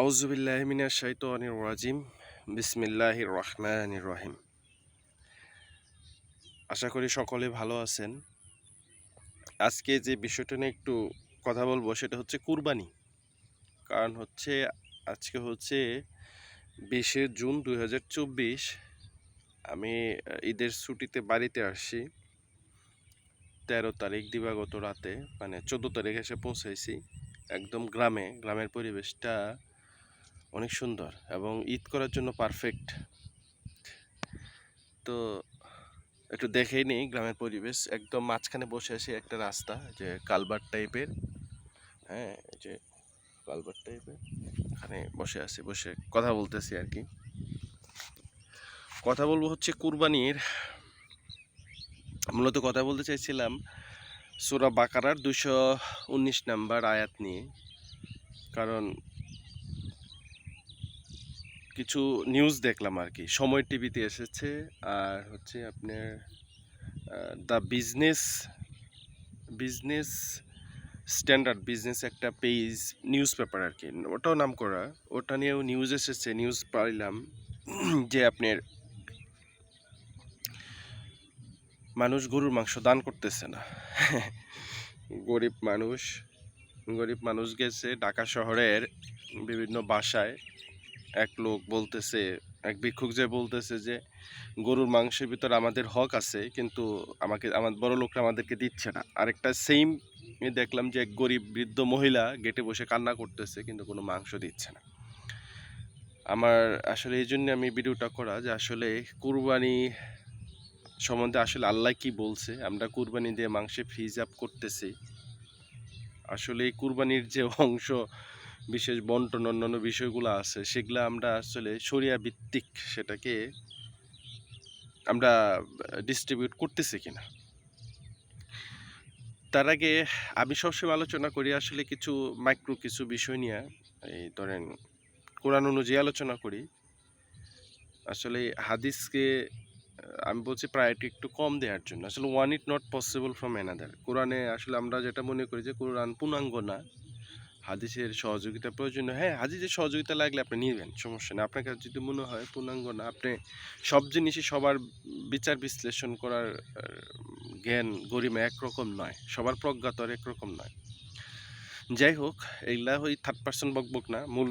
আউযুবিল্লাহি মিনাশ শাইতানির রাজিম। বিসমিল্লাহির রহমানির রহিম। আশা করি সকলে ভালো আছেন। আজকে যে বিষয়টা নিয়ে একটু কথা বলবো সেটা হচ্ছে কুরবানি। কারণ হচ্ছে আজকে হচ্ছে ২০শে জুন ২০২৪। আমি ঈদের ছুটিতে বাড়িতে আসছি ১৩ তারিখ দিবাগত রাতে, মানে ১৪ তারিখ এসে পৌঁছাইছি। একদম গ্রামের পরিবেশটা অনেক সুন্দর এবং ঈদ করার জন্য পারফেক্ট। তো একটু দেখেই নেই গ্রামের পরিবেশ। একদম মাঝখানে বসে আছি একটা রাস্তা, যে কালভার্ট টাইপের। হ্যাঁ, এই যে কালভার্ট টাইপের, এখানে বসে আছি, বসে কথা বলতেছি আর কি। কথা বলবো হচ্ছে কুরবানির। মূলত কথা বলতে চাইছিলাম সূরা বাকারার ২১৯ নাম্বার আয়াত নিয়ে। কারণ কিছু নিউজ দেখলাম আর কি, সময় টিভিতে এসেছে, আর হচ্ছে আপনার the business business standard business একটা পেজ, নিউজ পেপার আর কি, ওটাও নাম করা। ওটা নিয়েও নিউজ এসেছে, নিউজ পাইলাম যে আপনার মানুষ গরুর মাংস দান করতেছে না। গরিব মানুষ গরিব মানুষ গেছে ঢাকা শহরের বিভিন্ন বাসায়। এক লোক বলতেছে, এক ভিক্ষুক যে বলতেছে যে গরুর মাংসের ভিতর আমাদের হক আছে, কিন্তু আমার বড় লোকরা আমাদেরকে দিচ্ছে না। আরেকটা সেম দেখলাম যে এক গরিব বৃদ্ধ মহিলা গেটে বসে কান্না করতেছে, কিন্তু কোনো মাংস দিচ্ছে না। আমার আসলে এই জন্য আমি ভিডিওটা করা, যে আসলে কুরবানি সম্বন্ধে আসলে আল্লাহ কি বলছে। আমরা কুরবানি দিয়ে মাংসে ফ্রিজ আপ করতেছি। আসলে এই কুরবানির যে অংশ বিশেষ বন্টন অন্যান্য বিষয়গুলো আছে, সেগুলো আমরা আসলে শরিয়া ভিত্তিক সেটাকে আমরা ডিস্ট্রিবিউট করতেছি কিনা। তার আগে আমি সবসময় আলোচনা করি আসলে কিছু মাইক্রো কিছু বিষয় নিয়ে। এই ধরেন কোরআন অনুযায়ী আলোচনা করি। আসলে হাদিসকে আমি বলছি প্রায়োরিটি একটু কম দেওয়ার জন্য। আসলে one it not possible from another. কোরআনে আসলে আমরা যেটা মনে করি যে কোরআন পূর্ণাঙ্গ না, হাদিসের সহযোগিতা প্রয়োজন। হ্যাঁ, হাদিসের সহযোগিতা লাগলে আপনি নিবেন, সমস্যা নেই। আপনার কাছে যদি মনে হয় পূর্ণাঙ্গ না, আপনি সব জিনিসই সবার বিচার বিশ্লেষণ করার জ্ঞান গরিমা একরকম নয়, সবার প্রজ্ঞা তো আর একরকম নয়। যাই হোক, এইগুলা ওই থার্ড পার্সন বকবক না, মূল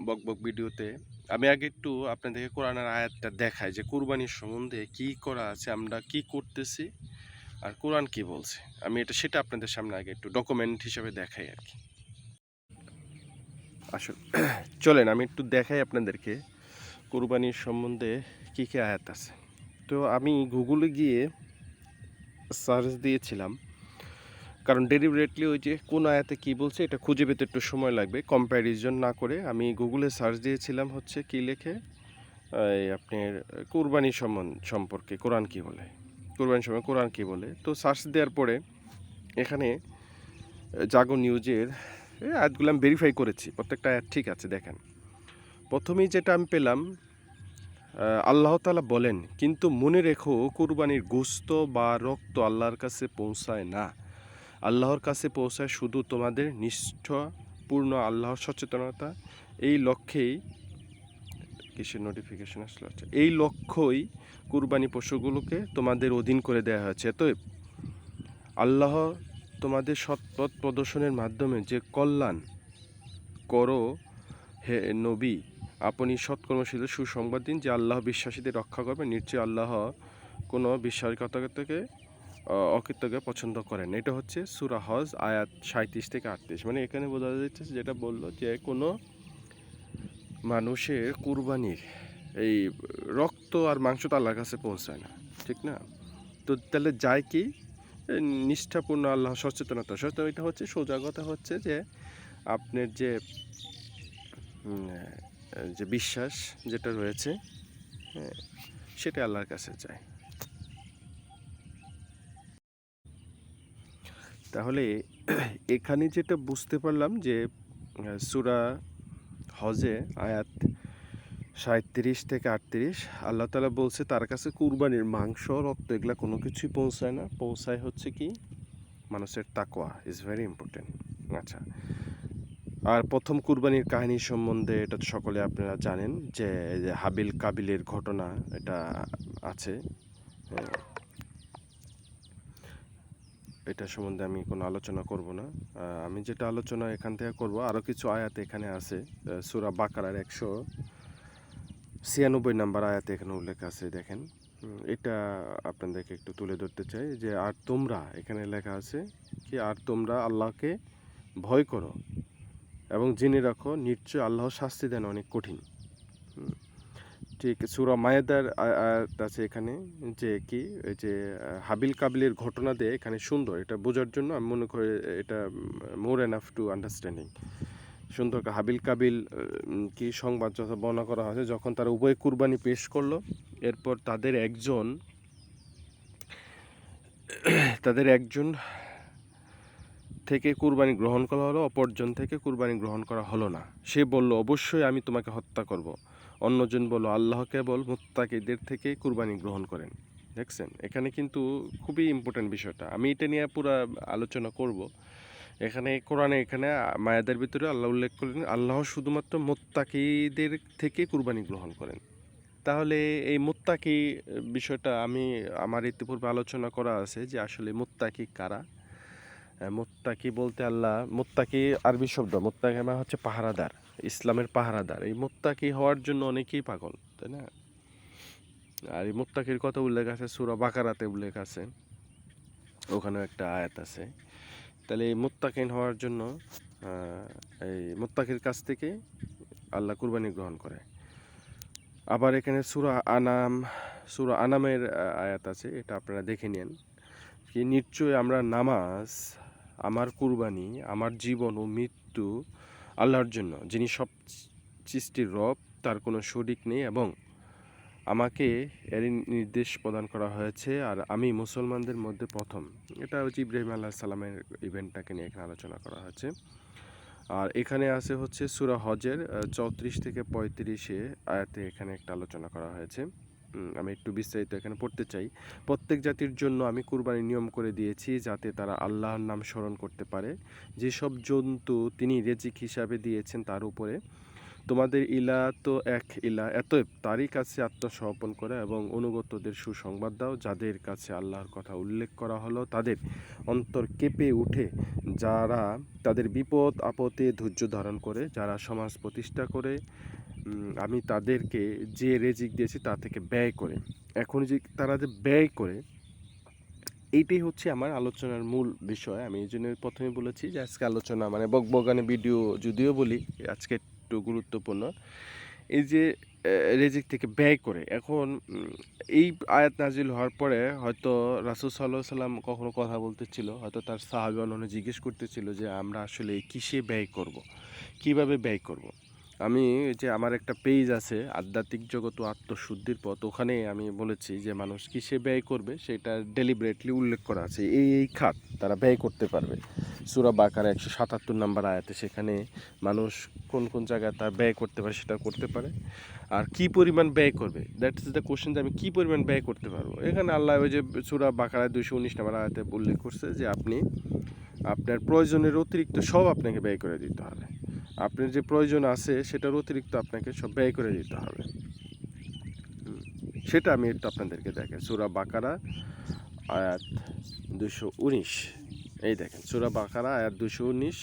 বকবক ভিডিওতে আমি আগে একটু আপনাদেরকে কোরআনের আয়াতটা দেখাই যে কুরবানির সম্বন্ধে কি করা আছে, আমরা কি করতেছি, আর কোরআন কি বলছে। আমি সেটা আপনাদের সামনে আগে একটু ডকুমেন্ট হিসেবে দেখাই আর কি। আসলে চলেন আমি একটু দেখাই আপনাদেরকে কুরবানির সম্বন্ধে কী কী আয়াত আছে। তো আমি গুগলে গিয়ে সার্চ দিয়েছিলাম, কারণ ডেলিভারেটলি ওই যে কোন আয়াতে কী বলছে এটা খুঁজে পেতে একটু সময় লাগবে। কম্প্যারিজন না করে আমি গুগলে সার্চ দিয়েছিলাম হচ্ছে কী লেখে, আপনার কুরবানি সম্পর্কে কোরআন কী বলে, কুরবানির সময় কোরআন কী বলে। তো সার্চ দেওয়ার পরে এখানে জাগো নিউজের আয়াতগুলো আমি ভেরিফাই করেছি, প্রত্যেকটা আয়াত ঠিক আছে। দেখেন, প্রথমেই যেটা আমি পেলাম, আল্লাহ তাআলা বলেন, কিন্তু মনে রেখো কুরবানির গোশত বা রক্ত আল্লাহর কাছে পৌঁছায় না। আল্লাহর কাছে পৌঁছায় শুধু তোমাদের নিষ্ঠাপূর্ণ আল্লাহর সচেতনতা। এই লক্ষ্যেই কিসের নোটিফিকেশন আসলে, আচ্ছা, এই লক্ষ্যই কুরবানি পশুগুলোকে তোমাদের অধীন করে দেওয়া হয়েছে। তো আল্লাহ তোমাদের সৎপথ প্রদর্শনের মাধ্যমে যে কল্যাণ করো, হে নবী, আপনি সৎকর্মশীল সুসংবাদ দিন যে আল্লাহ বিশ্বাসীদের রক্ষা করবে। নিশ্চয়ই আল্লাহ কোনো বিশ্বাসঘাতকতাকে অকৃতজ্ঞ পছন্দ করেন। এটা হচ্ছে সূরা হজ আয়াত 37 থেকে 38। মানে এখানে বোঝা যাচ্ছে যেটা বললো যে কোনো মানুষের কুরবানির এই রক্ত আর মাংস তো আল্লাহর কাছে পৌঁছায় না, ঠিক না? তো তাহলে যায় কি, নিষ্ঠাপূর্ণ আল্লাহ সচেতনতা। এটা হচ্ছে সোজা কথা হচ্ছে যে আপনার যে যে বিশ্বাস যেটা রয়েছে, হ্যাঁ, সেটা আল্লাহর কাছে যায়। তাহলে এখানে যেটা বুঝতে পারলাম যে সূরা হজে আয়াত 37 থেকে 38 আল্লাহ তাআলা বলছে তার কাছে কুরবানির মাংস রক্ত এগুলা কোনো কিছুই পৌঁছায় না, পৌঁছায় হচ্ছে কি মানুষের তাকওয়া ইজ ভেরি ইম্পর্টেন্ট। আচ্ছা, আর প্রথম কুরবানির কাহিনী সম্বন্ধে এটা তো সকলে আপনারা জানেন যে হাবিল কাবিলের ঘটনা এটা আছে। হ্যাঁ, এটা সম্বন্ধে আমি কোনো আলোচনা করব না। আমি যেটা আলোচনা এখান থেকে করব, আরও কিছু আয়াত এখানে আছে। সূরা বাকারার 196 নম্বর আয়াতে এখানে উল্লেখ আছে, দেখেন। এটা আপনাদেরকে একটু তুলে ধরতে চাই যে আর তোমরা, এখানে লেখা আছে কি, আর তোমরা আল্লাহকে ভয় করো এবং জেনে রাখো নিশ্চয় আল্লাহ শাস্তি দেন অনেক কঠিন। ঠিক সূরা মায়েদার আয়াত আছে এখানে, যে কি এই যে হাবিল কাবিলের ঘটনা দিয়ে এখানে সুন্দর, এটা বোঝার জন্য আমি মনে করি এটা মোর এনাফ টু আন্ডারস্ট্যান্ডিং। সুন্দর হাবিল কাবিল কি সংবাদ যথা বর্ণনা করা হয়েছে, যখন তারা উভয় কুরবানি পেশ করলো, এরপর তাদের একজন থেকে কুরবানি গ্রহণ করা হলো, অপরজন থেকে কুরবানি গ্রহণ করা হলো না। সে বলল, অবশ্যই আমি তোমাকে হত্যা করব। অন্যজন বলল, আল্লাহ কেবল মুত্তাকিদের থেকে কুরবানি গ্রহণ করেন। দেখছেন, এখানে কিন্তু খুবই ইম্পর্টেন্ট বিষয়টা, আমি এটা নিয়ে পুরো আলোচনা করব। এখানে কোরআনে, এখানে মায়াদের ভিতরে আল্লাহ উল্লেখ করলেন আল্লাহ শুধুমাত্র মুত্তাকিদের থেকে কুরবানি গ্রহণ করেন। তাহলে এই মুত্তাকি বিষয়টা আমি আমার ইতিপূর্বে আলোচনা করা আছে যে আসলে মুত্তাকি কারা। মুত্তাকি বলতে আল্লাহ, মুত্তাকি আরবি শব্দ, মুত্তাকি মানে হচ্ছে পাহারাদার, ইসলামের পাহারাদার। এই মুত্তাকি হওয়ার জন্য অনেকেই পাগল, তাই না? আর এই মুত্তাকির কথা উল্লেখ আছে সূরা বাকারাতে, উল্লেখ আছে, ওখানেও একটা আয়াত আছে। তাহলে এই মুত্তাকিন হওয়ার জন্য এই মুত্তাকির কাছ থেকে আল্লাহ কুরবানি গ্রহণ করে। আবার এখানে সূরা আনামের আয়াত আছে, এটা আপনারা দেখে নেন কি, নিশ্চয় আমরা নামাজ, আমার কুরবানি, আমার জীবন ও মৃত্যু আল্লাহর জন্য, যিনি সব সৃষ্টির রব, তার কোনো শরিক নেই, এবং আমাকে এর নির্দেশ প্রদান করা হয়েছে, আর আমি মুসলমানদের মধ্যে প্রথম। এটা হচ্ছে ইব্রাহিম আলাইহিস সালামের ইভেন্টটাকে নিয়ে এখানে আলোচনা করা হয়েছে। আর এখানে আছে হচ্ছে সূরা হজের 34 থেকে 35 আয়াতে এখানে একটা আলোচনা করা হয়েছে। আমি একটু বিস্তারিত এখানে পড়তে চাই। প্রত্যেক জাতির জন্য আমি কুরবানির নিয়ম করে দিয়েছি, যাতে তারা আল্লাহর নাম স্মরণ করতে পারে। যেসব জন্তু তিনি রিজিক হিসাবে দিয়েছেন তার উপরে। তোমাদের ইলা তো এক ইলা, অতএব তারই কাছে আত্মসমর্পণ করে এবং অনুগতদের সুসংবাদ দাও। যাদের কাছে আল্লাহর কথা উল্লেখ করা হলো তাদের অন্তর কেঁপে উঠে, যারা তাদের বিপদ আপদে ধৈর্য ধারণ করে, যারা সমাজ প্রতিষ্ঠা করে, আমি তাদেরকে যে রিজিক দিয়েছি তা থেকে ব্যয় করে। এখন যে তারা যে ব্যয় করে, এইটাই হচ্ছে আমার আলোচনার মূল বিষয়। আমি এই জন্য প্রথমে বলেছি যে আজকে আলোচনা মানে বকবকানি ভিডিও যদিও বলি, আজকে একটু গুরুত্বপূর্ণ। এই যে রিজিক থেকে ব্যয় করে, এখন এই আয়াত নাজিল হওয়ার পরে হয়তো রাসূল সাল্লাল্লাহু আলাইহি সাল্লাম কখনো কথা বলতেছিল, হয়তো তার সাহাবাগণ জিজ্ঞেস করতেছিল যে আমরা আসলে কিসে ব্যয় করব, কিভাবে ব্যয় করব। আমি যে আমার একটা পেজ আছে আধ্যাত্মিক জগৎ ও আত্মশুদ্ধির পথ, ওখানে আমি বলেছি যে মানুষ কিসে ব্যয় করবে সেটা ডেলিবারেটলি উল্লেখ করা আছে, এই খাত তারা ব্যয় করতে পারবে। সূরা বাকারা 177 নম্বর আয়াতে সেখানে মানুষ কোন কোন জায়গায় তার ব্যয় করতে পারে সেটা করতে পারে। আর কি পরিমাণ ব্যয় করবে, দ্যাট ইজ দ্য কোশ্চেন, যে আমি কী পরিমাণ ব্যয় করতে পারবো। এখানে আল্লাহ ওই যে সূরা বাকারায় 219 নম্বর আয়াতে উল্লেখ করছে যে আপনি আপনার প্রয়োজনের অতিরিক্ত সব আপনাকে ব্যয় করে দিতে হবে। আপনার যে প্রয়োজন আছে সেটার অতিরিক্ত আপনাকে সব ব্যয় করে দিতে হবে। সেটা আমি একটু আপনাদেরকে দেখেন, সূরা বাকারা আয়াত 219। এই দেখেন সূরা বাকারা আয়াত 219।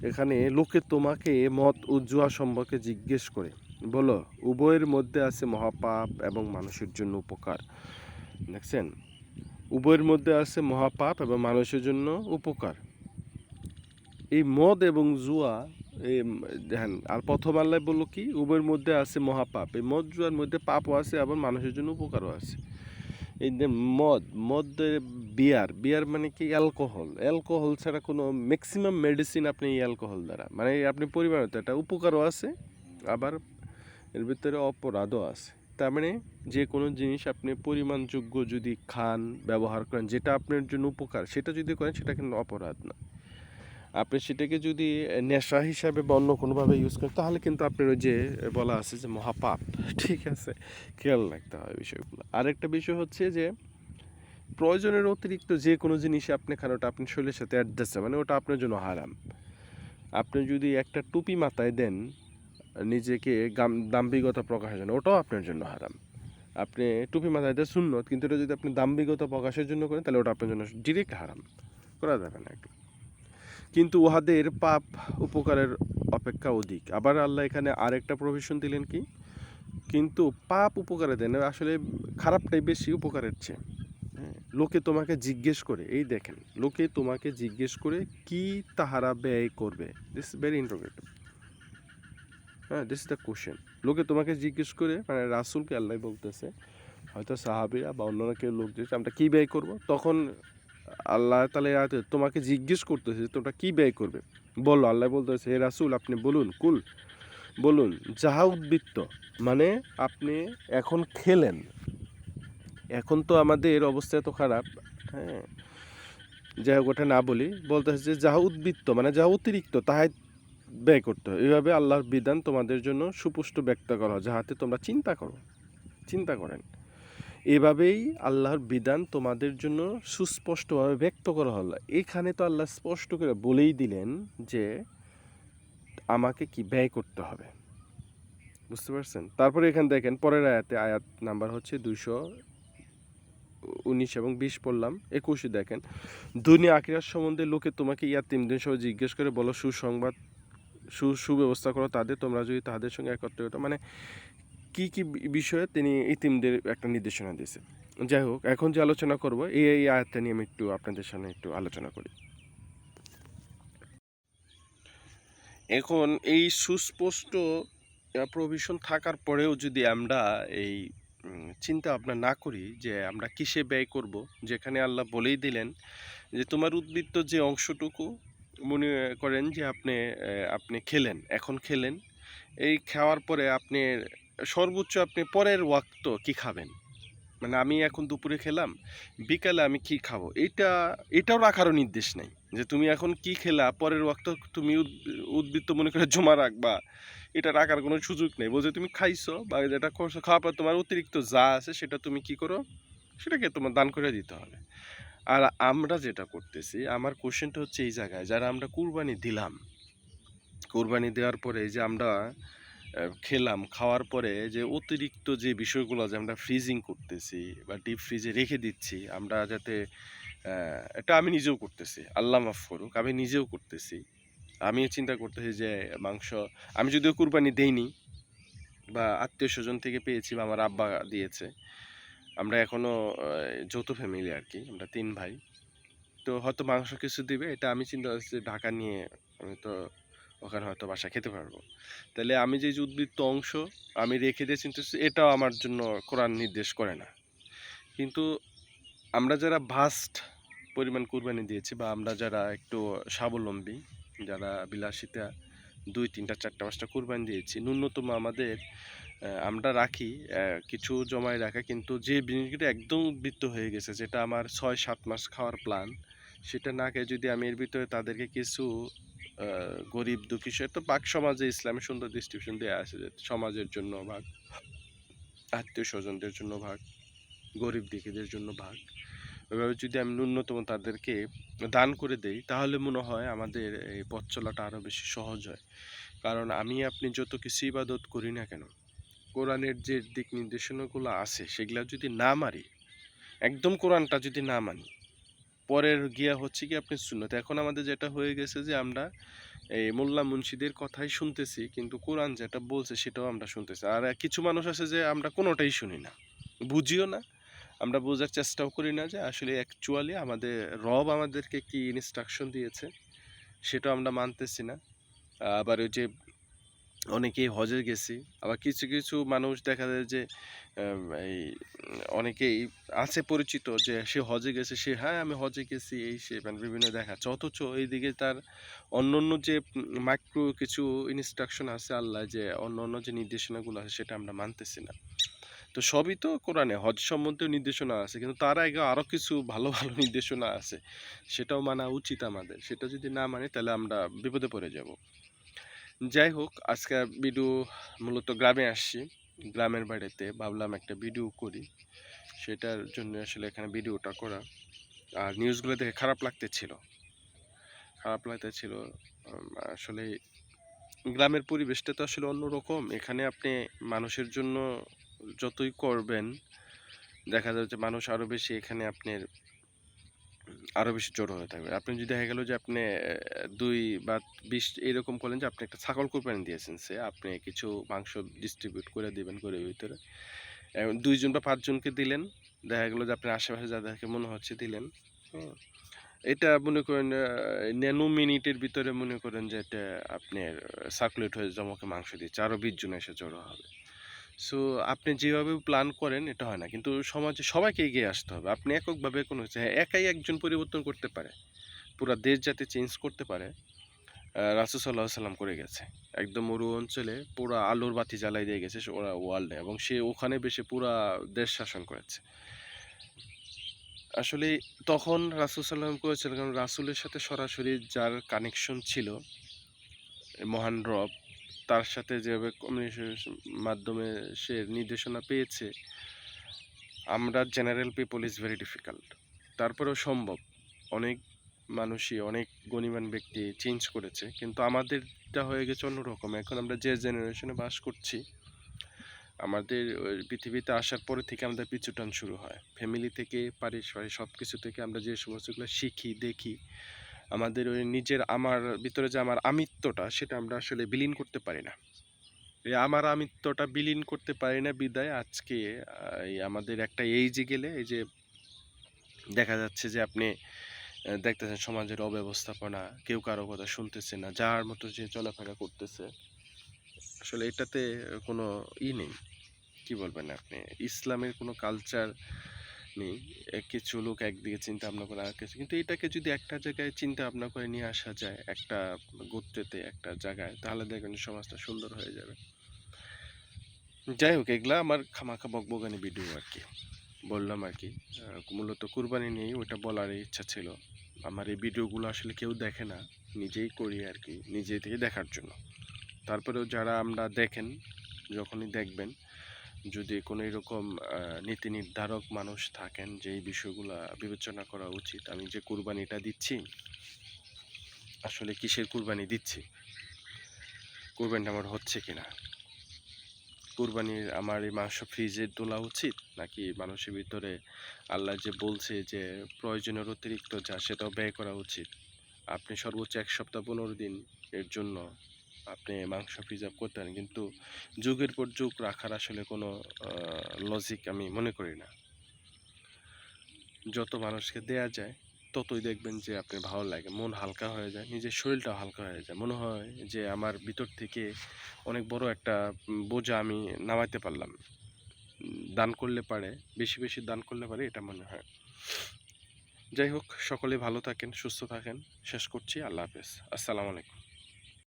এখানে লোকে তোমাকে মদ ও জুয়া সম্পর্কে জিজ্ঞেস করে, বলো উভয়ের মধ্যে আছে মহাপাপ এবং মানুষের জন্য উপকার। দেখছেন, উভয়ের মধ্যে আছে মহাপাপ এবং মানুষের জন্য উপকার। এই মদ এবং জুয়া, এই দেখেন, আর প্রথম আল্লাহ বললো কি, উভয়ের মধ্যে আছে মহাপাপ। এই মদ জুয়ার মধ্যে পাপও আছে, আবার মানুষের জন্য উপকারও আছে। এই যে মদ বিয়ার মানে কি, অ্যালকোহল ছাড়া কোনো ম্যাক্সিমাম মেডিসিন আপনি এই অ্যালকোহল দ্বারা, মানে আপনি পরিমাণত একটা উপকারও আছে, আবার এর ভিতরে অপরাধও আছে। তার মানে যে কোনো জিনিস আপনি পরিমাণযোগ্য যদি খান, ব্যবহার করেন, যেটা আপনার জন্য উপকার সেটা যদি করেন, সেটা কিন্তু অপরাধ না। আপনি সেটাকে যদি নেশা হিসাবে বা অন্য কোনোভাবে ইউজ করেন, তাহলে কিন্তু আপনার ওই যে বলা আছে যে মহাপাপ। ঠিক আছে, খেয়াল রাখতে হয় বিষয়গুলো। আরেকটা বিষয় হচ্ছে যে প্রয়োজনের অতিরিক্ত যে কোনো জিনিস আপনি খান, ওটা আপনার শরীরের সাথে অ্যাডজাস্ট, মানে ওটা আপনার জন্য হারাম। আপনি যদি একটা টুপি মাথায় দেন নিজেকে দাম্ভিকতা প্রকাশের জন্য, ওটাও আপনার জন্য হারাম। আপনি টুপি মাথায় দেন সুন্নত, কিন্তু এটা যদি আপনি দাম্ভিকতা প্রকাশের জন্য করেন তাহলে ওটা আপনার জন্য ডিরেক্ট হারাম, করা যাবে না একটু। কিন্তু উহাদের পাপ উপকারের অপেক্ষা অধিক। আবার আল্লাহ এখানে আরেকটা প্রভিশন দিলেন কি, কিন্তু পাপ উপকারে দেন, আসলে খারাপটাই বেশি উপকারের চেয়ে। হ্যাঁ, লোকে তোমাকে জিজ্ঞেস করে, এই দেখেন, লোকে তোমাকে জিজ্ঞেস করে কি তাহারা ব্যয় করবে। This is very interrogative. হ্যাঁ, দিস ইজ দ্য কোশ্চেন। লোকে তোমাকে জিজ্ঞেস করে, মানে রাসূলকে আল্লাহ বলতেছে, হয়তো সাহাবীরা বা অন্যরা কেউ লোক দিয়েছে আমরা কী ব্যয় করব, তখন আল্লাহ তাআলা তোমাকে জিজ্ঞেস করতেছে তোমরা কী ব্যয় করবে, বলো। আল্লাহ বলতেছে, হে রাসূল আপনি বলুন, বলুন যাহা উদ্বৃত্ত, মানে আপনি এখন খেলেন, এখন তো আমাদের অবস্থা এত খারাপ। হ্যাঁ, যাই হোক ওটা না বলি, বলতেছে যে যাহা উদ্বৃত্ত মানে যাহা অতিরিক্ত তাহাই ব্যয় করতে হয়। এইভাবে আল্লাহর বিধান তোমাদের জন্য সুপুষ্ট ব্যক্ত করা হয়, যাহাতে তোমরা চিন্তা করেন। এভাবেই আল্লাহর বিধান তোমাদের জন্য সুস্পষ্টভাবে ব্যক্ত করা হলো। এখানে তো আল্লাহ স্পষ্ট করে বলেই দিলেন যে আমাকে কি ব্যয় করতে হবে, বুঝতে পারছেন? তারপরে এখানে দেখেন পরের আয়াত নাম্বার হচ্ছে 219 এবং 20 পড়লাম। 21 দেখেন, দুনিয়া আখিরাত সম্বন্ধে লোকে তোমাকে ইয়াতীমদের সহ জিজ্ঞেস করে, বলো সুসংবাদ সুব্যবস্থা করো তাদের, তোমরা যদি তাদের সঙ্গে একত্রিত হতো। মানে কি বিষয়ে তিনি ইতিমদের একটা নির্দেশনা দিয়েছে। যাই হোক, এখন যে আলোচনা করব এই আয়াতটা নিয়ে আমি একটু আপনাদের সামনে একটু আলোচনা করি। এখন এই সুস্পষ্ট প্রভিশন থাকার পরেও যদি আমরা এই চিন্তা ভাবনা না করি যে আমরা কিসে ব্যয় করব, যেখানে আল্লাহ বলেই দিলেন যে তোমার উদ্বৃত্ত যে অংশটুকু, মনে করেন যে আপনি খেলেন, এখন খেলেন, এই খাওয়ার পরে আপনি সর্বোচ্চ আপনি পরের ওয়াক্ত কি খাবেন, মানে আমি এখন দুপুরে খেলাম, বিকালে আমি কি খাবো, এটাও রাখারও নির্দেশ নেই যে তুমি এখন কি খেলা পরের ওয়াক্ত তুমি উদ্বৃত্ত মনে করে জমা রাখবা, এটা রাখার কোনো সুযোগ নেই। বলছে তুমি খাইছো বা যেটা করছো, খাওয়ার পর তোমার অতিরিক্ত যা আছে সেটা তুমি কি করো, সেটাকে তোমার দান করে দিতে হবে। আর আমরা যেটা করতেছি, আমার কোশ্চেনটা হচ্ছে এই জায়গায়, যারা আমরা কুরবানি দিলাম, কুরবানি দেওয়ার পরে যে আমরা খেলাম, খাওয়ার পরে যে অতিরিক্ত যে বিষয়গুলো যে আমরা ফ্রিজিং করতেছি বা ডিপ ফ্রিজে রেখে দিচ্ছি, আমরা যাতে এটা আমি নিজেও করতেছি, আল্লাহ মাফ করুক, আমি নিজেও করতেছি। আমি চিন্তা করতেছি যে মাংস আমি যদিও কুরবানি দেইনি বা আত্মীয় স্বজন থেকে পেয়েছি বা আমার আব্বা দিয়েছে, আমরা এখনও যৌথ ফ্যামিলি আর কি, আমরা 3 ভাই। তো হয়তো মাংস কিছু দিবে, এটা আমি চিন্তা করছি ঢাকা নিয়ে আমি তো ওখানে হয়তো বাসা খেতে পারবো। তাহলে আমি যে উদ্বৃত্ত অংশ আমি রেখে দিয়ে চিন্তা করছি, এটাও আমার জন্য কোরআন নির্দেশ করে না। কিন্তু আমরা যারা ভাস্ট পরিমাণ কুরবানি দিয়েছি বা আমরা যারা একটু স্বাবলম্বী, যারা বিলাসিতা 2, 3টা, 4টা, 5টা কুরবানি দিয়েছি, ন্যূনতম আমাদের আমরা রাখি কিছু জমায় রাখা, কিন্তু যে জিনিসটা একদম উদ্বৃত্ত হয়ে গেছে, যেটা আমার 6-7 মাস খাওয়ার প্ল্যান, সেটা না খেয়ে যদি আমি এর ভিতরে তাদেরকে কিছু গরিব দুঃখী, সে তো পাক সমাজে ইসলামের সুন্দর ডিস্ট্রিবিউশন দেওয়া আছে যে সমাজের জন্য ভাগ, আত্মীয় স্বজনদের জন্য ভাগ, গরিব দুঃখীদের জন্য ভাগ, এভাবে যদি আমি ন্যূনতম তাদেরকে দান করে দেই, তাহলে মনে হয় আমাদের এই পথ চলাটা আরও বেশি সহজ হয়। কারণ আমি আপনি যত কিছু ইবাদত করি না কেন, কোরআনের যে দিক নির্দেশনাগুলো আছে সেগুলা যদি না মারি, একদম কোরআনটা যদি না মানি, পরের গিয়া হচ্ছে কি আপনি সুন্নত। এখন আমাদের যেটা হয়ে গেছে যে আমরা এই মোল্লা মুন্সিদের কথাই শুনতেছি, কিন্তু কোরআন যেটা বলছে সেটাও আমরা শুনতেছি। আর কিছু মানুষ আছে যে আমরা কোনোটাই শুনি না, বুঝিও না, আমরা বোঝার চেষ্টাও করি না যে আসলে অ্যাকচুয়ালি আমাদের রব আমাদেরকে কি ইনস্ট্রাকশন দিয়েছে সেটাও আমরা মানতেছি না। আবার ওই যে অনেকেই হজে গেছি, আবার কিছু মানুষ দেখা যায় যে এই অনেকেই আছে পরিচিত যে সে হজে গেছে, সে হ্যাঁ আমি হজে গেছি এই সে মানে বিভিন্ন দেখাচ্ছে, অথচ এইদিকে তার অন্য যে মাইক্রো কিছু ইনস্ট্রাকশন আছে আল্লাহ, যে অন্য যে নির্দেশনাগুলো আছে সেটা আমরা মানতেছি না। তো সবই তো কোরআনে, হজ সম্বন্ধেও নির্দেশনা আছে, কিন্তু তার আগে আরও কিছু ভালো নির্দেশনা আছে, সেটাও মানা উচিত আমাদের। সেটা যদি না মানি তাহলে আমরা বিপদে পড়ে যাব। যাই হোক, আজকে ভিডিও মূলত গ্রামে আসছি, গ্রামের বাড়িতে ভাবলাম একটা ভিডিও করি, সেটার জন্য আসলে এখানে ভিডিওটা করা। আর নিউজগুলো দেখে খারাপ লাগতেছিল, আসলে গ্রামের পরিবেশটা তো আসলে অন্যরকম। এখানে আপনি মানুষের জন্য যতই করবেন, দেখা যায় যে মানুষ আরো বেশি এখানে আপনার আরো বেশি জড়ো হয়ে থাকবে। আপনি যদি দেখা গেল যে আপনি ২ বা ২০ এরকম করলেন যে আপনি একটা ছাগল কোরবানি দিয়েছেন, আপনি কিছু মাংস ডিস্ট্রিবিউট করে দিবেন ঘরের ভিতরে। ২ জন বা ৫ জনকে দিলেন। দেখা গেল যে আপনার আশেপাশে যাদেরকে মনে হচ্ছে দিলেন। হুম? এটা মনে করেন ন্যানো মিনিটের ভিতরে মনে করেন যে এটা আপনার সার্কুলেট হয়ে জমকে মাংস দিচ্ছে। আরো ২০ জন এসে জড়ো হবে। সো আপনি যেভাবে প্ল্যান করেন এটা হয় না। কিন্তু সমাজে সবাইকে এগিয়ে আসতে হবে। আপনি এককভাবে কোনো কিছু হ্যাঁ, একাই একজন পরিবর্তন করতে পারে। পুরা দেশ যাতে চেঞ্জ করতে পারে, রাসূল সাল্লাল্লাহু আলাইহি সাল্লাম করে গেছে। একদম মরু অঞ্চলে পুরা আলোর বাতি জ্বালাই দিয়ে গেছে ওরা ওয়ার্ল্ডে, এবং সে ওখানে বসে পুরা দেশ শাসন করেছে। আসলে তখন রাসূল সাল্লাল্লাহু আলাইহি করেছিলেন, কারণ রাসূলের সাথে সরাসরি যার কানেকশন ছিল, মহান রব, তার সাথে যেভাবে কমিউনিকেশন মাধ্যমে সে নির্দেশনা পেয়েছে, আমরা general people is very difficult. তারপরেও সম্ভব। অনেক মানুষই, অনেক গণিমান ব্যক্তি চেঞ্জ করেছে। কিন্তু আমাদেরটা হয়ে গেছে অন্যরকম। এখন আমরা যে জেনারেশনে বাস করছি, আমাদের ওই পৃথিবীতে আসার পরে থেকে আমাদের পিছুটান শুরু হয়। ফ্যামিলি থেকে, পারিবারিক সবকিছু থেকে আমরা যে সমস্তগুলো শিখি, দেখি, আমাদের ওই নিজের আমার ভিতরে যে আমার আমিত্বটা, সেটা আমরা আসলে বিলীন করতে পারি না। এই আমার আমিত্বটা বিলীন করতে পারি না বিধায় আজকে এই আমাদের একটা এইজে গেলে এই যে দেখা যাচ্ছে যে আপনি দেখতেছেন সমাজের অব্যবস্থাপনা, কেউ কারো কথা শুনতেছে না, যার মতো যে চলাফেরা করতেছে। আসলে এটাতে কোনো নেই, কি বলবেন আপনি? ইসলামের কোনো কালচার নেই। কিছু লোক একদিকে চিন্তা ভাবনা করে আর কিছু, কিন্তু এটাকে যদি একটা জায়গায় চিন্তা ভাবনা করে নিয়ে আসা যায়, একটা গোত্রেতে, একটা জায়গায়, তাহলে দেখবেন সমাজটা সুন্দর হয়ে যাবে। যাই হোক, এগুলা আমার খামাখা বকবকানি ভিডিও আরকি। বললাম আরকি। মূলত কুরবানি নিয়েই ওইটা বলারই ইচ্ছা ছিল। আমার এই ভিডিওগুলো আসলে কেউ দেখে না। নিজেই করি আরকি, নিজে থেকে দেখার জন্য। তারপরেও যারা আমরা দেখেন, যখনই দেখবেন, যদি কোনো এরকম নীতি নির্ধারক মানুষ থাকেন যে এই বিষয়গুলা বিবেচনা করা উচিত। আমি যে কুরবানিটা দিচ্ছি, আসলে কিসের কুরবানি দিচ্ছি? কুরবানিটা আমার হচ্ছে কিনা? কুরবানির আমার এই মাংস ফ্রিজে তোলা উচিত? নাকি মানুষের ভিতরে আল্লাহ যে বলছে যে প্রয়োজনের অতিরিক্ত যা, সেটাও ব্যয় করা উচিত? আপনি সর্বোচ্চ ১ সপ্তাহ ১৫ দিন এর জন্য আপনি মাংস প্রিজার্ভ করতে পারেন। কিন্তু যুগের পর যুগ রাখার আসলে কোনো লজিক আমি মনে করি না। যত মানুষকে দেয়া যায়, ততই দেখবেন যে আপনার ভালো লাগে। মন হালকা হয়ে যায়, নিজের শরীরটাও হালকা হয়ে যায়। মনে হয় যে আমার ভিতর থেকে অনেক বড় একটা বোঝা আমি নামাইতে পারলাম। দান করলে পারে, বেশি, বেশি দান করলে পারে, এটা মনে হয়। যাই হোক, সকলে ভালো থাকেন, সুস্থ থাকেন। শেষ করছি। আল্লাহ হাফেজ। আসসালামু আলাইকুম।